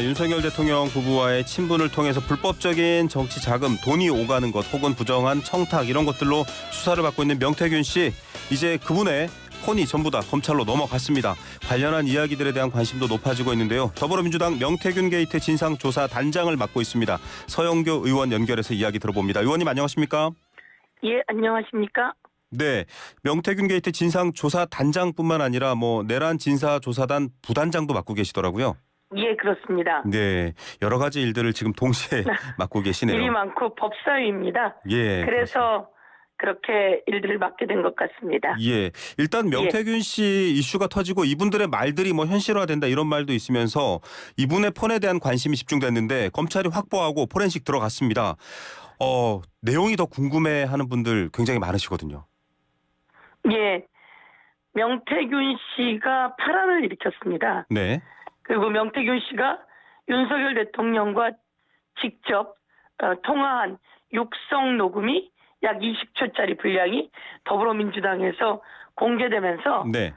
윤석열 대통령 부부와의 친분을 통해서 불법적인 정치 자금, 돈이 오가는 것 혹은 부정한 청탁 이런 것들로 수사를 받고 있는 명태균 씨, 이제 그분의 폰이 전부 다 검찰로 넘어갔습니다. 관련한 이야기들에 대한 관심도 높아지고 있는데요. 더불어민주당 명태균 게이트 진상조사 단장을 맡고 있습니다. 서영교 의원 연결해서 이야기 들어봅니다. 의원님 안녕하십니까? 예, 안녕하십니까? 네, 명태균 게이트 진상조사 단장뿐만 아니라 내란 진사조사단 부단장도 맡고 계시더라고요. 예, 그렇습니다. 네, 여러 가지 일들을 지금 동시에 맡고 계시네요. 일이 많고 법사위입니다. 예, 그래서 그렇게 일들을 맡게 된 것 같습니다. 예, 일단 명태균 씨 이슈가 터지고 이분들의 말들이 현실화된다 이런 말도 있으면서 이분의 폰에 대한 관심이 집중됐는데 검찰이 확보하고 포렌식 들어갔습니다. 내용이 더 궁금해하는 분들 굉장히 많으시거든요. 예, 명태균 씨가 파란을 일으켰습니다. 네, 그리고 명태균 씨가 윤석열 대통령과 직접 통화한 육성 녹음이 약 20초짜리 분량이 더불어민주당에서 공개되면서 네,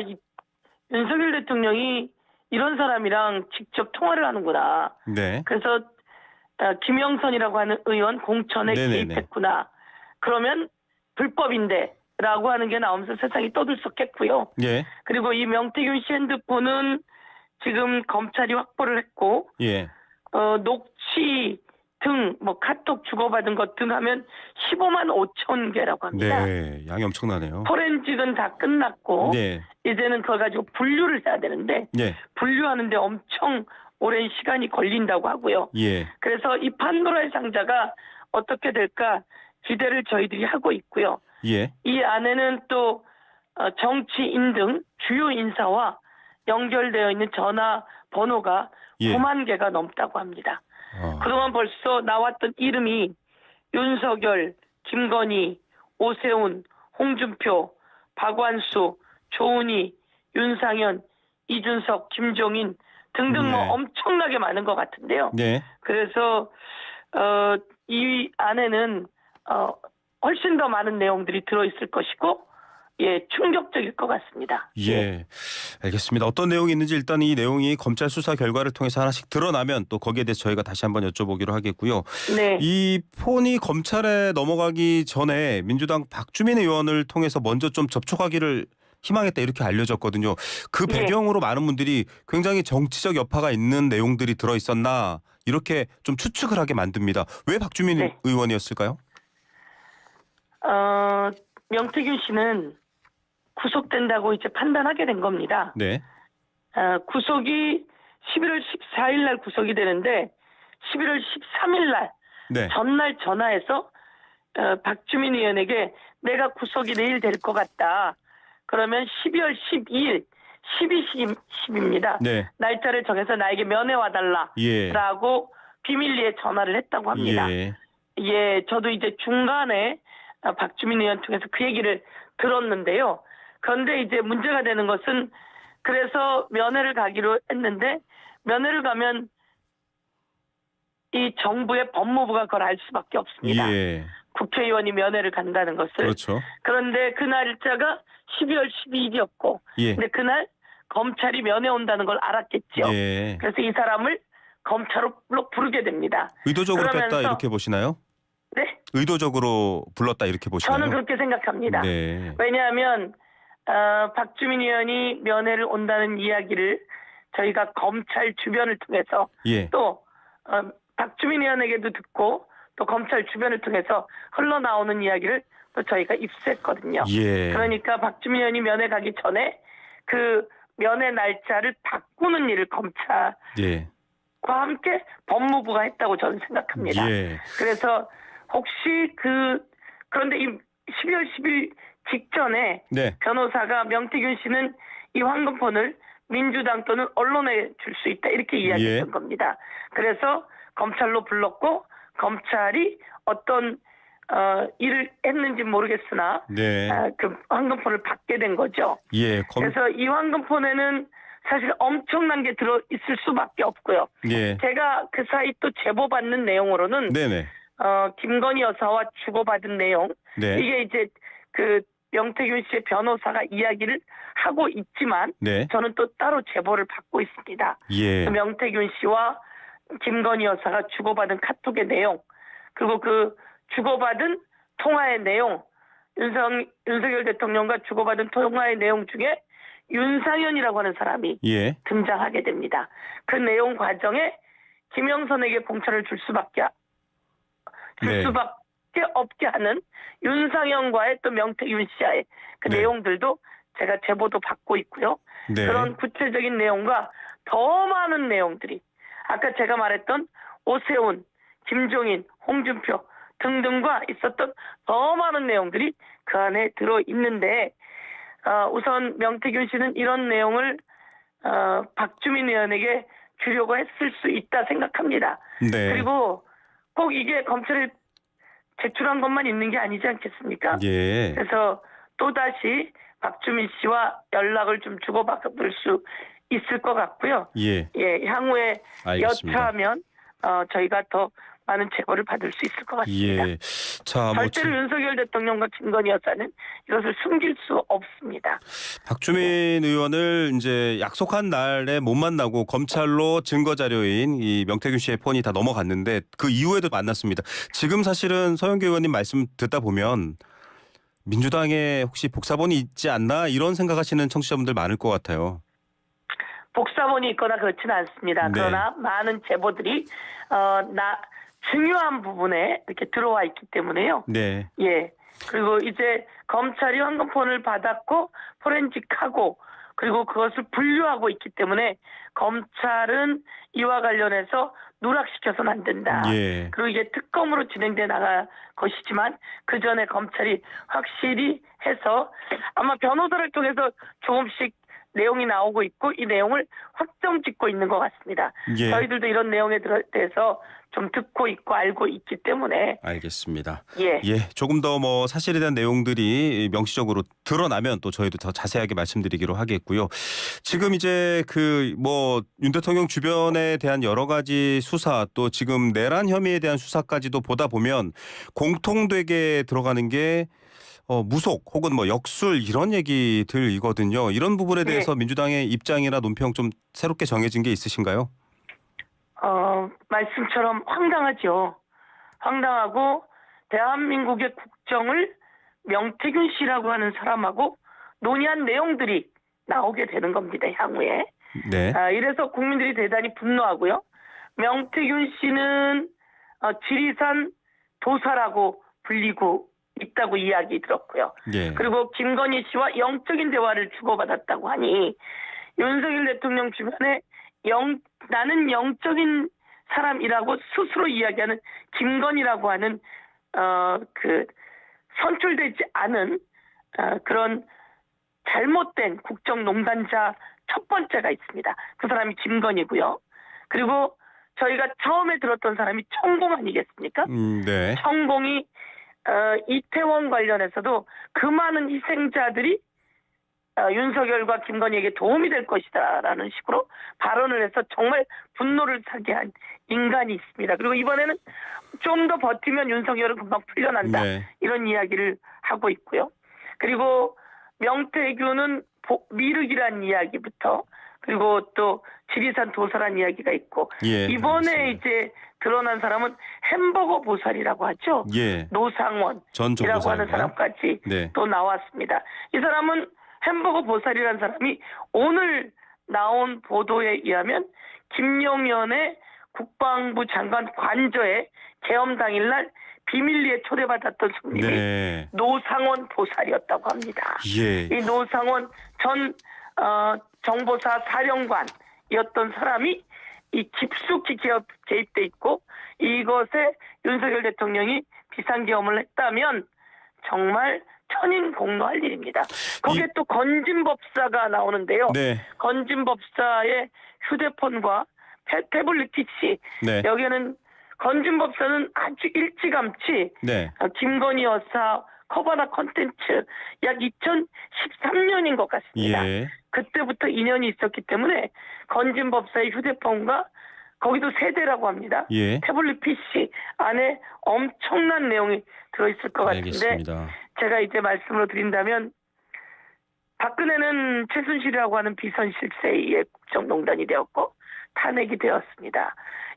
이 윤석열 대통령이 이런 사람이랑 직접 통화를 하는구나. 네. 그래서 김영선이라고 하는 의원 공천에 네네네. 개입했구나. 그러면 불법인데 라고 하는 게 나오면서 세상이 떠들썩했고요. 예, 그리고 이 명태균 씨 핸드폰은 지금 검찰이 확보를 했고 예, 녹취 등 카톡 주고받은 것 등 하면 15만 5천 개라고 합니다. 네, 양이 엄청나네요. 포렌식은 다 끝났고 네, 이제는 그걸 가지고 분류를 해야 되는데 예, 분류하는데 엄청 오랜 시간이 걸린다고 하고요. 예, 그래서 이 판도라의 상자가 어떻게 될까 기대를 저희들이 하고 있고요. 예, 이 안에는 또 정치인 등 주요 인사와 연결되어 있는 전화 번호가 예. 9만 개가 넘다고 합니다. 그동안 벌써 나왔던 이름이 윤석열, 김건희, 오세훈, 홍준표, 박완수, 조은희, 윤상현, 이준석, 김종인 등등 네. 엄청나게 많은 것 같은데요. 네, 그래서 이 안에는 훨씬 더 많은 내용들이 들어있을 것이고 충격적일 것 같습니다. 예, 알겠습니다. 어떤 내용이 있는지 일단 이 내용이 검찰 수사 결과를 통해서 하나씩 드러나면 또 거기에 대해서 저희가 다시 한번 여쭤보기로 하겠고요. 네. 이 폰이 검찰에 넘어가기 전에 민주당 박주민 의원을 통해서 먼저 좀 접촉하기를 희망했다 이렇게 알려졌거든요. 그 네. 배경으로 많은 분들이 굉장히 정치적 여파가 있는 내용들이 들어있었나 이렇게 좀 추측을 하게 만듭니다. 왜 박주민 네. 의원이었을까요? 명태균 씨는 구속된다고 이제 판단하게 된 겁니다. 네, 구속이 11월 14일 날 구속이 되는데 11월 13일 날 네, 전날 전화해서 박주민 의원에게 내가 구속이 내일 될 것 같다. 그러면 12월 12일 12시입니다. 네, 날짜를 정해서 나에게 면회 와달라. 예, 라고 비밀리에 전화를 했다고 합니다. 예, 저도 이제 중간에 박주민 의원 통해서 그 얘기를 들었는데요. 그런데 이제 문제가 되는 것은 그래서 면회를 가기로 했는데 면회를 가면 이 정부의 법무부가 그걸 알 수밖에 없습니다. 예, 국회의원이 면회를 간다는 것을. 그렇죠. 그런데 그 날짜가 12월 12일이었고 예, 근데 그날 검찰이 면회 온다는 걸 알았겠죠. 예. 그래서 이 사람을 검찰로 부르게 됩니다. 의도적으로 그러면서- 뺐다 이렇게 보시나요? 네? 의도적으로 불렀다 이렇게 보시나요? 저는 그렇게 생각합니다. 네. 왜냐하면 박주민 의원이 면회를 온다는 이야기를 저희가 검찰 주변을 통해서 예. 또 박주민 의원에게도 듣고 또 검찰 주변을 통해서 흘러나오는 이야기를 또 저희가 입수했거든요. 예. 그러니까 박주민 의원이 면회 가기 전에 그 면회 날짜를 바꾸는 일을 검찰과 예. 함께 법무부가 했다고 저는 생각합니다. 예. 그래서 혹시 그런데 이 12월 10일 직전에 네. 변호사가 명태균 씨는 이 황금폰을 민주당 또는 언론에 줄 수 있다 이렇게 이야기했던 겁니다. 그래서 검찰로 불렀고 검찰이 어떤 일을 했는지 모르겠으나 네. 그 황금폰을 받게 된 거죠. 예. 그래서 이 황금폰에는 사실 엄청난 게 들어 있을 수밖에 없고요. 예. 제가 그 사이 또 제보받는 내용으로는 네네. 김건희 여사와 주고받은 내용 네. 이게 이제 그 명태균 씨의 변호사가 이야기를 하고 있지만 네. 저는 또 따로 제보를 받고 있습니다. 예. 그 명태균 씨와 김건희 여사가 주고받은 카톡의 내용, 그리고 그 주고받은 통화의 내용, 윤석열 대통령과 주고받은 통화의 내용 중에 윤상현이라고 하는 사람이 예. 등장하게 됩니다. 그 내용 과정에 김영선에게 공천을 줄 수밖에 네. 없게 하는 윤상현과의 또 명태균 씨와의 그 네. 내용들도 제가 제보도 받고 있고요. 네. 그런 구체적인 내용과 더 많은 내용들이 아까 제가 말했던 오세훈, 김종인, 홍준표 등등과 있었던 더 많은 내용들이 그 안에 들어있는데 우선 명태균 씨는 이런 내용을 박주민 의원에게 주려고 했을 수 있다 생각합니다. 네. 그리고 꼭 이게 검찰에 제출한 것만 있는 게 아니지 않겠습니까? 예. 그래서 또다시 박주민 씨와 연락을 좀 주고받을 수 있을 것 같고요. 예. 예, 향후에 알겠습니다. 여차하면 저희가 더 많은 제보를 받을 수 있을 것 같습니다. 예. 자, 뭐 절대로 윤석열 대통령과 김건희 여사는 이것을 숨길 수 없습니다. 박주민 의원을 이제 약속한 날에 못 만나고 검찰로 증거 자료인 이 명태균 씨의 폰이 다 넘어갔는데 그 이후에도 만났습니다. 지금 사실은 서영교 의원님 말씀 듣다 보면 민주당에 혹시 복사본이 있지 않나 이런 생각하시는 청취자분들 많을 것 같아요. 복사본이 있거나 그렇지는 않습니다. 네. 그러나 많은 제보들이 중요한 부분에 이렇게 들어와 있기 때문에요. 네. 예. 그리고 이제 검찰이 황금폰을 받았고 포렌식하고 그리고 그것을 분류하고 있기 때문에 검찰은 이와 관련해서 누락시켜서는 안 된다. 예. 그리고 이게 특검으로 진행돼 나갈 것이지만 그 전에 검찰이 확실히 해서 아마 변호사를 통해서 조금씩 내용이 나오고 있고 이 내용을 확정 짓고 있는 것 같습니다. 예. 저희들도 이런 내용에 대해서 좀 듣고 있고 알고 있기 때문에 알겠습니다. 예. 예, 조금 더 뭐 사실에 대한 내용들이 명시적으로 드러나면 또 저희도 더 자세하게 말씀드리기로 하겠고요. 지금 이제 그 뭐 윤 대통령 주변에 대한 여러 가지 수사 또 지금 내란 혐의에 대한 수사까지도 보다 보면 공통되게 들어가는 게 무속 혹은 뭐 역술 이런 얘기들이거든요. 이런 부분에 대해서 민주당의 입장이나 논평 좀 새롭게 정해진 게 있으신가요? 말씀처럼 황당하죠. 황당하고 대한민국의 국정을 명태균 씨라고 하는 사람하고 논의한 내용들이 나오게 되는 겁니다. 향후에. 네. 이래서 국민들이 대단히 분노하고요. 명태균 씨는 지리산 도사라고 불리고 있다고 이야기 들었고요. 예. 그리고 김건희 씨와 영적인 대화를 주고받았다고 하니 윤석열 대통령 주변에 나는 영적인 사람이라고 스스로 이야기하는 김건희라고 하는 그 선출되지 않은 그런 잘못된 국정농단자 첫 번째가 있습니다. 그 사람이 김건희고요. 그리고 저희가 처음에 들었던 사람이 천공 아니겠습니까? 네. 천공이 이태원 관련해서도 그 많은 희생자들이 윤석열과 김건희에게 도움이 될 것이다라는 식으로 발언을 해서 정말 분노를 사게 한 인간이 있습니다. 그리고 이번에는 좀 더 버티면 윤석열은 금방 풀려난다. 네. 이런 이야기를 하고 있고요. 그리고 명태균은 미륵이라는 이야기부터 그리고 또 지리산 도사라는 이야기가 있고 예, 이번에 알겠습니다. 이제 드러난 사람은 햄버거 보살이라고 하죠. 예. 노상원이라고 전 정보사인가요? 하는 사람까지 네. 또 나왔습니다. 이 사람은 햄버거 보살이라는 사람이 오늘 나온 보도에 의하면 김용현의 국방부 장관 관저에 계엄 당일날 비밀리에 초대받았던 손님이 네. 노상원 보살이었다고 합니다. 예. 이 노상원 전 정보사 사령관이었던 사람이 이 깊숙이 개입돼 있고 이것에 윤석열 대통령이 비상계엄을 했다면 정말 천인공노할 일입니다. 거기에 또 건진법사가 나오는데요. 네. 건진법사의 휴대폰과 태블릿 PC 네. 여기에는 건진법사는 아주 일찌감치 네. 김건희 여사 커버나 콘텐츠 약 2013년인 것 같습니다. 예. 그때부터 인연이 있었기 때문에 건진법사의 휴대폰과 거기도 세대라고 합니다. 예. 태블릿 PC 안에 엄청난 내용이 들어있을 것 같은데 알겠습니다. 제가 이제 말씀을 드린다면 박근혜는 최순실이라고 하는 비선실세의 국정농단이 되었고 탄핵이 되었습니다.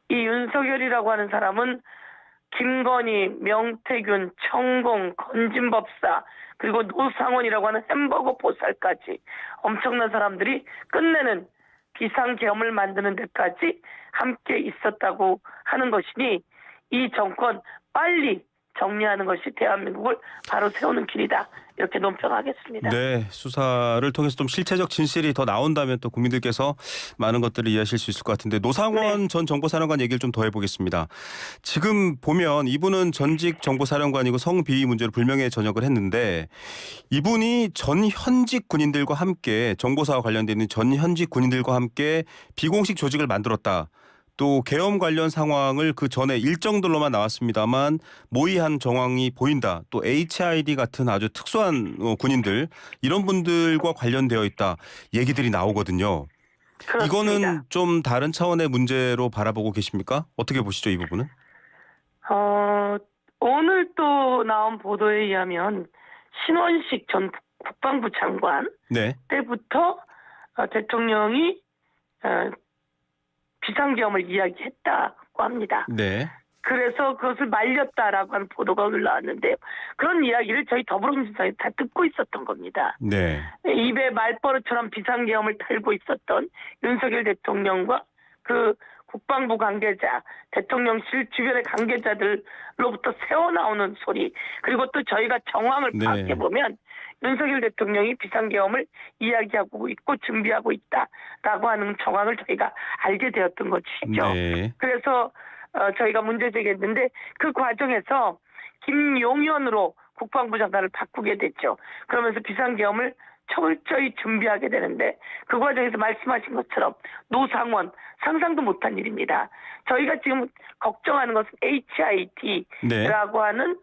이 윤석열이라고 하는 사람은 김건희, 명태균, 천공, 건진법사 그리고 노상원이라고 하는 햄버거 보살까지 엄청난 사람들이 끝내는 비상계엄을 만드는 데까지 함께 있었다고 하는 것이니 이 정권 빨리 정리하는 것이 대한민국을 바로 세우는 길이다. 이렇게 논평하겠습니다. 네, 수사를 통해서 좀 실체적 진실이 더 나온다면 또 국민들께서 많은 것들을 이해하실 수 있을 것 같은데 노상원 전 정보사령관 얘기를 좀 더 해보겠습니다. 지금 보면 이분은 전직 정보사령관이고 성비위 문제로 불명예 전역을 했는데 이분이 전 현직 군인들과 함께 정보사와 관련돼 있는 전 현직 군인들과 함께 비공식 조직을 만들었다. 또 계엄 관련 상황을 그 전에 일정들로만 나왔습니다만 모의한 정황이 보인다. 또 HID 같은 아주 특수한 군인들 이런 분들과 관련되어 있다. 얘기들이 나오거든요. 그렇습니다. 이거는 좀 다른 차원의 문제로 바라보고 계십니까? 어떻게 보시죠, 이 부분은? 오늘 또 나온 보도에 의하면 신원식 전 국방부 장관 네. 때부터 대통령이 비상계엄을 이야기했다고 합니다. 네. 그래서 그것을 말렸다라고 하는 보도가 올라왔는데요. 그런 이야기를 저희 더불어민주당이 다 듣고 있었던 겁니다. 네. 입에 말버릇처럼 비상계엄을 달고 있었던 윤석열 대통령과 그 국방부 관계자, 대통령실 주변의 관계자들로부터 새어나오는 소리, 그리고 또 저희가 정황을 네. 파악해보면 윤석열 대통령이 비상계엄을 이야기하고 있고 준비하고 있다라고 하는 정황을 저희가 알게 되었던 것이죠. 네. 그래서 저희가 문제 제기했는데 그 과정에서 김용현으로 국방부 장관을 바꾸게 됐죠. 그러면서 비상계엄을 철저히 준비하게 되는데 그 과정에서 말씀하신 것처럼 노상원 상상도 못한 일입니다. 저희가 지금 걱정하는 것은 HIT라고 하는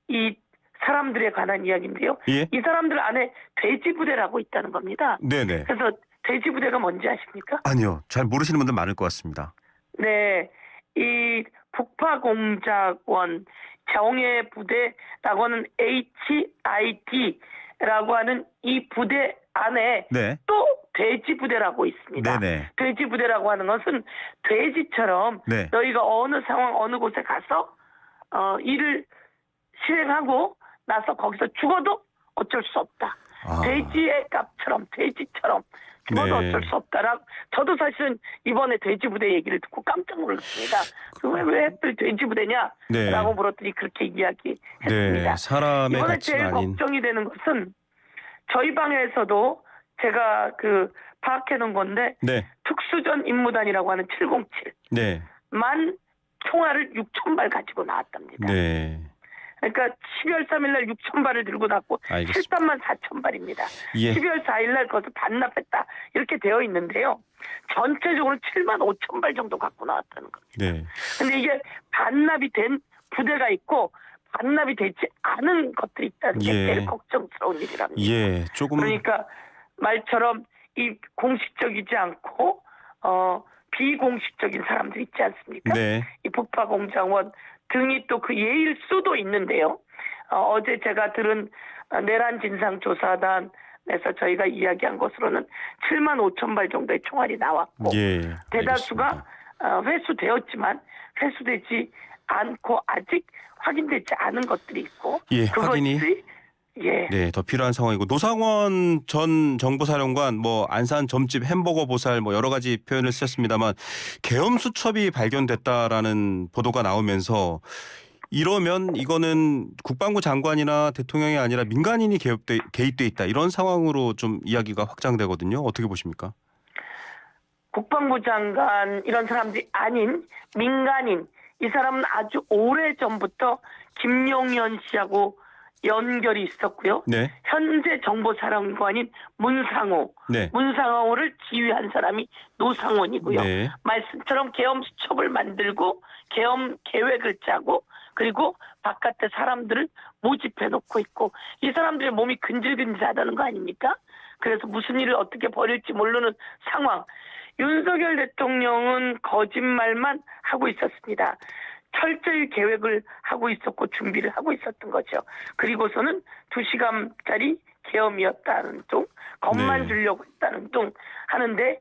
이 사람들에 관한 이야기인데요. 예? 이 사람들 안에 돼지부대라고 있다는 겁니다. 네네. 그래서 돼지부대가 뭔지 아십니까? 아니요. 잘 모르시는 분들 많을 것 같습니다. 네, 이 북파공작원 정예부대라고 하는 HIT라고 하는 이 부대 안에 네. 또 돼지부대라고 있습니다. 네네. 돼지부대라고 하는 것은 돼지처럼 네. 너희가 어느 상황 어느 곳에 가서 일을 실행하고 나서 거기서 죽어도 어쩔 수 없다. 아. 돼지의 값처럼 돼지처럼 죽어도 네. 어쩔 수 없다라고. 저도 사실은 이번에 돼지부대 얘기를 듣고 깜짝 놀랐습니다. 왜 하필 돼지부대냐라고 네. 물었더니 그렇게 이야기했습니다. 네. 사람의 이번에 가치가 제일 아닌. 걱정이 되는 것은 저희 방에서도 제가 파악해 놓은 건데 네. 특수전 임무단이라고 하는 707 네. 만 총알을 6,000발 가지고 나왔답니다. 네. 그러니까 12월 3일 날 6,000발을 들고 나왔고 알겠습니다. 13만 4,000발입니다. 예. 12월 4일 날 그것을 반납했다. 이렇게 되어 있는데요. 전체적으로 7만 5,000발 정도 갖고 나왔다는 겁니다. 네. 근데 이게 반납이 된 부대가 있고 반납이 되지 않은 것들이 있다는 게 예. 제일 걱정스러운 일이랍니다. 예. 조금 그러니까 말처럼 이 공식적이지 않고 비공식적인 사람들 있지 않습니까? 네. 이 북파공장원 등이 또 그 예일 수도 있는데요. 어제 제가 들은 내란 진상조사단에서 저희가 이야기한 것으로는 7만 5천 발 정도의 총알이 나왔고 예. 대다수가 알겠습니다. 회수되었지만 회수되지 않고 아직 확인되지 않은 것들이 있고 예, 그것이 확인이 예. 네, 더 필요한 상황이고 노상원 전 정보사령관 안산 점집 햄버거 보살 여러 가지 표현을 쓰셨습니다만 계엄 수첩이 발견됐다라는 보도가 나오면서 이러면 이거는 국방부 장관이나 대통령이 아니라 민간인이 개입돼 있다 이런 상황으로 좀 이야기가 확장되거든요. 어떻게 보십니까? 국방부 장관 이런 사람들이 아닌 민간인 이 사람은 아주 오래전부터 김용현 씨하고 연결이 있었고요. 네. 현재 정보사령관인 문상호, 네. 문상호를 지휘한 사람이 노상원이고요. 네. 말씀처럼 계엄 수첩을 만들고 계엄 계획을 짜고 그리고 바깥에 사람들을 모집해 놓고 있고 이 사람들의 몸이 근질근질하다는 거 아닙니까? 그래서 무슨 일을 어떻게 벌일지 모르는 상황. 윤석열 대통령은 거짓말만 하고 있었습니다. 철저히 계획을 하고 있었고 준비를 하고 있었던 거죠. 그리고서는 2시간짜리 계엄이었다는 둥, 겁만 네. 주려고 했다는 둥 하는데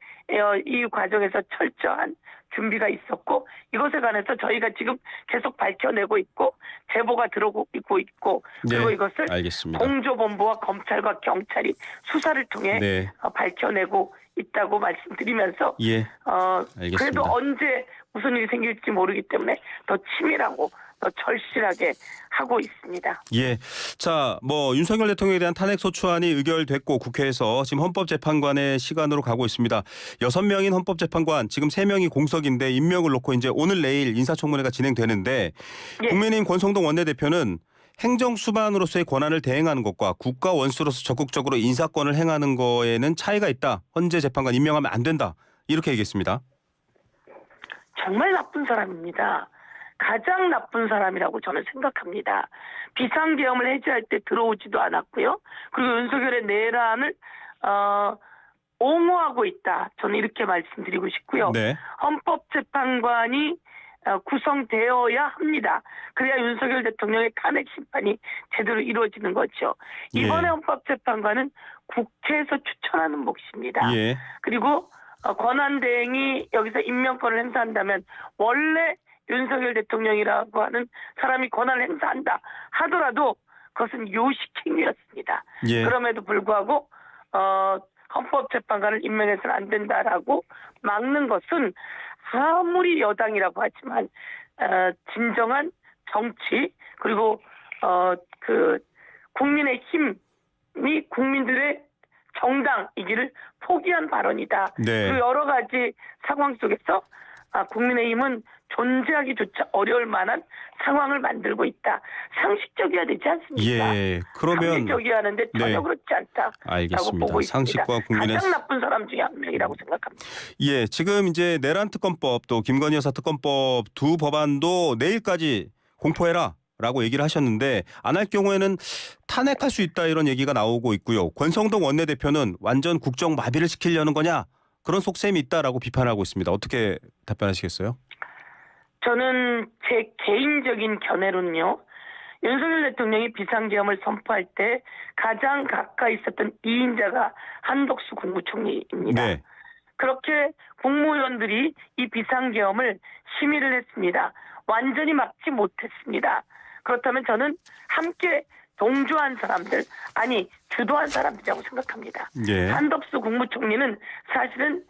이 과정에서 철저한 준비가 있었고 이것에 관해서 저희가 지금 계속 밝혀내고 있고 제보가 들어오고 있고 그리고 네, 이것을 알겠습니다. 공조본부와 검찰과 경찰이 수사를 통해 네. 밝혀내고 있다고 말씀드리면서 예. 그래도 알겠습니다. 언제 무슨 일이 생길지 모르기 때문에 더 치밀하고 더 절실하게 하고 있습니다. 예. 자, 뭐 윤석열 대통령에 대한 탄핵 소추안이 의결됐고 국회에서 지금 헌법재판관의 시간으로 가고 있습니다. 6명인 헌법재판관 지금 3명이 공석인데 임명을 놓고 이제 오늘 내일 인사청문회가 진행되는데 예. 국민의힘 권성동 원내대표는 행정수반으로서의 권한을 대행하는 것과 국가 원수로서 적극적으로 인사권을 행하는 거에는 차이가 있다. 헌재 재판관 임명하면 안 된다. 이렇게 얘기했습니다. 정말 나쁜 사람입니다. 가장 나쁜 사람이라고 저는 생각합니다. 비상계엄을 해제할 때 들어오지도 않았고요. 그리고 윤석열의 내란을 옹호하고 있다. 저는 이렇게 말씀드리고 싶고요. 네. 헌법재판관이 구성되어야 합니다. 그래야 윤석열 대통령의 탄핵 심판이 제대로 이루어지는 거죠. 이번에 예. 헌법재판관은 국회에서 추천하는 몫입니다. 예. 그리고 권한대행이 여기서 임명권을 행사한다면 원래 윤석열 대통령이라고 하는 사람이 권한을 행사한다 하더라도 그것은 요식행위였습니다. 예. 그럼에도 불구하고 헌법재판관을 임명해서는 안 된다라고 막는 것은 아무리 여당이라고 하지만 진정한 정치 그리고 그 국민의 힘이 국민들의 정당이기를 포기한 발언이다. 네. 그리고 여러 가지 상황 속에서 국민의힘은 존재하기조차 어려울 만한 상황을 만들고 있다. 상식적이어야 되지 않습니까? 예. 그러면 상식적이어야 하는데 전혀 네. 그렇지 않다라고 알겠습니다. 보고 있습니다. 상식과 국민의 가장 나쁜 사람 중에 한 명이라고 생각합니다. 예, 지금 이제 내란 특검법 또 김건희 여사 특검법 두 법안도 내일까지 공포해라라고 얘기를 하셨는데 안 할 경우에는 탄핵할 수 있다 이런 얘기가 나오고 있고요. 권성동 원내대표는 완전 국정 마비를 시키려는 거냐 그런 속셈이 있다라고 비판하고 있습니다. 어떻게 답변하시겠어요? 저는 제 개인적인 견해로는요. 윤석열 대통령이 비상계엄을 선포할 때 가장 가까이 있었던 2인자가 한덕수 국무총리입니다. 네. 그렇게 국무위원들이 이 비상계엄을 심의를 했습니다. 완전히 막지 못했습니다. 그렇다면 저는 함께 동조한 사람들, 아니 주도한 사람들이라고 생각합니다. 예. 한덕수 국무총리는 사실은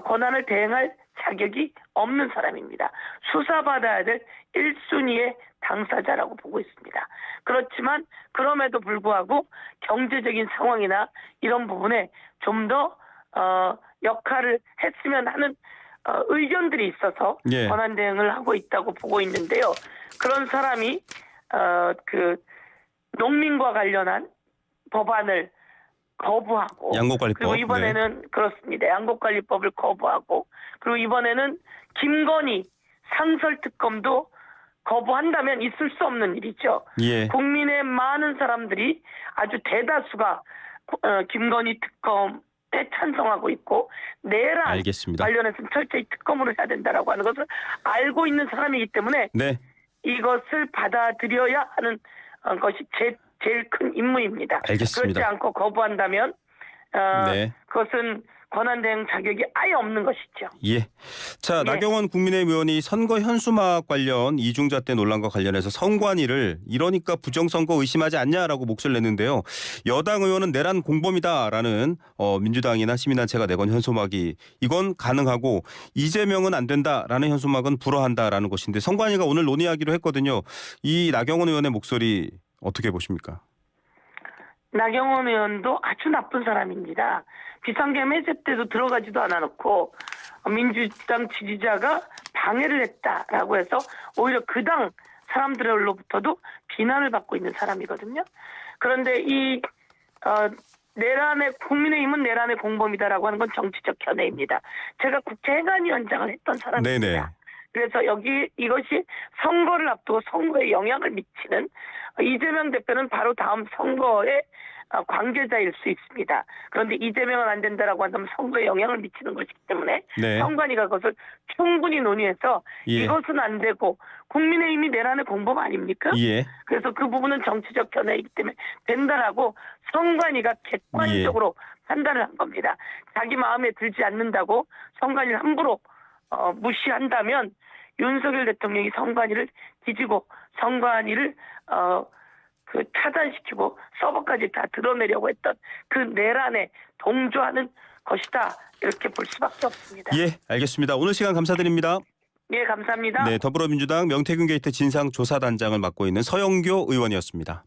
권한을 대행할 자격이 없는 사람입니다. 수사받아야 될 1순위의 당사자라고 보고 있습니다. 그렇지만 그럼에도 불구하고 경제적인 상황이나 이런 부분에 좀 더 역할을 했으면 하는 의견들이 있어서 예. 권한 대행을 하고 있다고 보고 있는데요. 그런 사람이 그 농민과 관련한 법안을 거부하고 양곡관리법. 그리고 이번에는 그렇습니다. 양곡관리법을 거부하고 그리고 이번에는 김건희 상설특검도 거부한다면 있을 수 없는 일이죠. 예. 국민의 많은 사람들이 아주 대다수가 김건희 특검에 찬성하고 있고 내란 알겠습니다. 관련해서는 철저히 특검으로 해야 된다라고 하는 것을 알고 있는 사람이기 때문에 네. 이것을 받아들여야 하는 것이 제일 큰 임무입니다. 알겠습니다. 그렇지 않고 거부한다면 네. 그것은 권한대행 자격이 아예 없는 것이죠. 예. 자, 네. 나경원 국민의힘 의원이 선거 현수막 관련 이중잣대 논란과 관련해서 선관위를 이러니까 부정선거 의심하지 않냐라고 목소리를 냈는데요. 여당 의원은 내란 공범이다라는 민주당이나 시민단체가 내건 현수막이 이건 가능하고 이재명은 안 된다라는 현수막은 불허한다라는 것인데 선관위가 오늘 논의하기로 했거든요. 이 나경원 의원의 목소리 어떻게 보십니까? 나경원 의원도 아주 나쁜 사람입니다. 비상계엄 해제 때도 들어가지도 않아놓고 민주당 지지자가 방해를 했다라고 해서 오히려 그 당 사람들로부터도 비난을 받고 있는 사람이거든요. 그런데 이 국민의힘은 내란의 공범이다라고 하는 건 정치적 견해입니다. 제가 국회 행안위원장을 했던 사람입니다. 네네. 그래서 이것이 선거를 앞두고 선거에 영향을 미치는 이재명 대표는 바로 다음 선거에 관계자일 수 있습니다. 그런데 이재명은 안 된다라고 한다면 선거에 영향을 미치는 것이기 때문에 네. 선관위가 그것을 충분히 논의해서 예. 이것은 안 되고 국민의힘이 내란의 공범 아닙니까? 예. 그래서 그 부분은 정치적 견해이기 때문에 된다라고 선관위가 객관적으로 판단을 한 겁니다. 자기 마음에 들지 않는다고 선관위를 함부로 무시한다면 윤석열 대통령이 선관위를 뒤지고 선관위를 차단시키고 서버까지 다 드러내려고 했던 그 내란에 동조하는 것이다. 이렇게 볼 수밖에 없습니다. 예, 알겠습니다. 오늘 시간 감사드립니다. 예, 감사합니다. 네, 더불어민주당 명태균 게이트 진상조사단장을 맡고 있는 서영교 의원이었습니다.